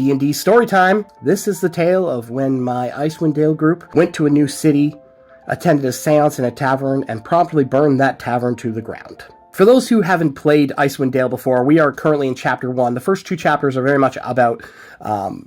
D&D Storytime. This is the tale of when my Icewind Dale group went to a new city, attended a seance in a tavern, and promptly burned that tavern to the ground. For those who haven't played Icewind Dale before, we are currently in Chapter 1. The first two chapters are very much about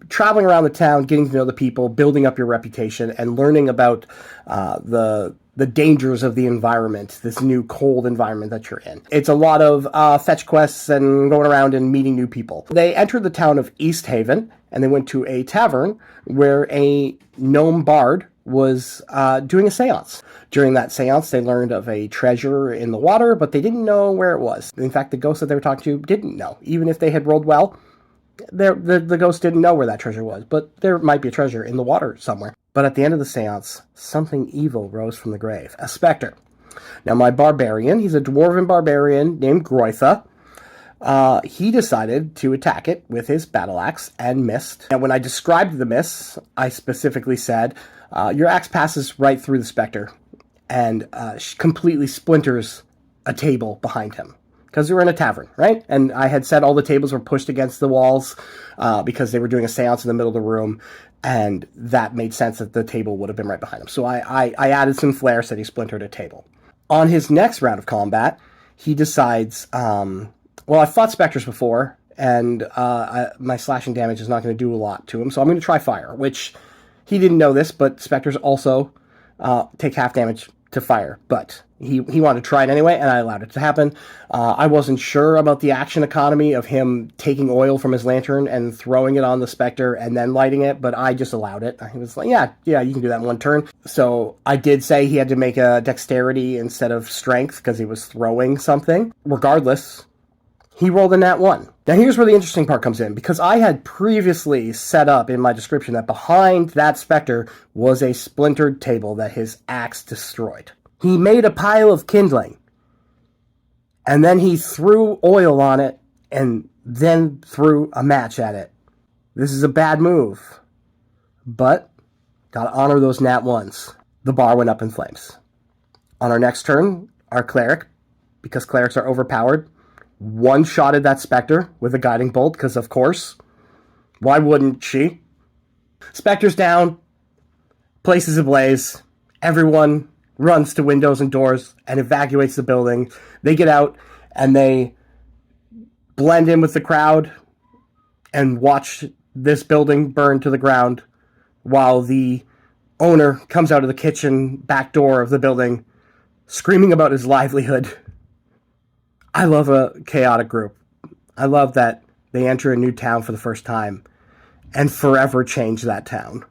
traveling around the town, getting to know the people, building up your reputation, and learning about the dangers of the environment, this new cold environment that you're in. It's a lot of fetch quests and going around and meeting new people. They entered the town of East Haven, and they went to a tavern where a gnome bard was doing a seance. During that seance, they learned of a treasure in the water, but they didn't know where it was. In fact, the ghost that they were talking to didn't know. Even if they had rolled well, the ghost didn't know where that treasure was, but there might be a treasure in the water somewhere. But at the end of the seance, something evil rose from the grave. A specter. Now, my barbarian, he's a dwarven barbarian named Groitha. He decided to attack it with his battle axe and missed. And when I described the miss, I specifically said, your axe passes right through the specter and completely splinters a table behind him. Because we were in a tavern, right? And I had said all the tables were pushed against the walls because they were doing a seance in the middle of the room, and that made sense that the table would have been right behind him. So I added some flair, said he splintered a table. On his next round of combat, he decides, well, I've fought specters before, and my slashing damage is not going to do a lot to him, so I'm going to try fire, which he didn't know this, but specters also take half damage to fire, but he wanted to try it anyway, and I allowed it to happen. I wasn't sure about the action economy of him taking oil from his lantern and throwing it on the specter and then lighting it, but I just allowed it. I was like, yeah, you can do that in one turn. So I did say he had to make a dexterity instead of strength because he was throwing something. Regardless, he rolled a nat 1. Now here's where the interesting part comes in, because I had previously set up in my description that behind that specter was a splintered table that his axe destroyed. He made a pile of kindling, and then he threw oil on it, and then threw a match at it. This is a bad move, but gotta honor those nat 1s. The bar went up in flames. On our next turn, our cleric, because clerics are overpowered, one-shotted that specter with a guiding bolt, because of course, why wouldn't she? Specter's down, place is ablaze, everyone runs to windows and doors and evacuates the building. They get out and they blend in with the crowd and watch this building burn to the ground while the owner comes out of the kitchen back door of the building screaming about his livelihood. I love a chaotic group. I love that they enter a new town for the first time and forever change that town.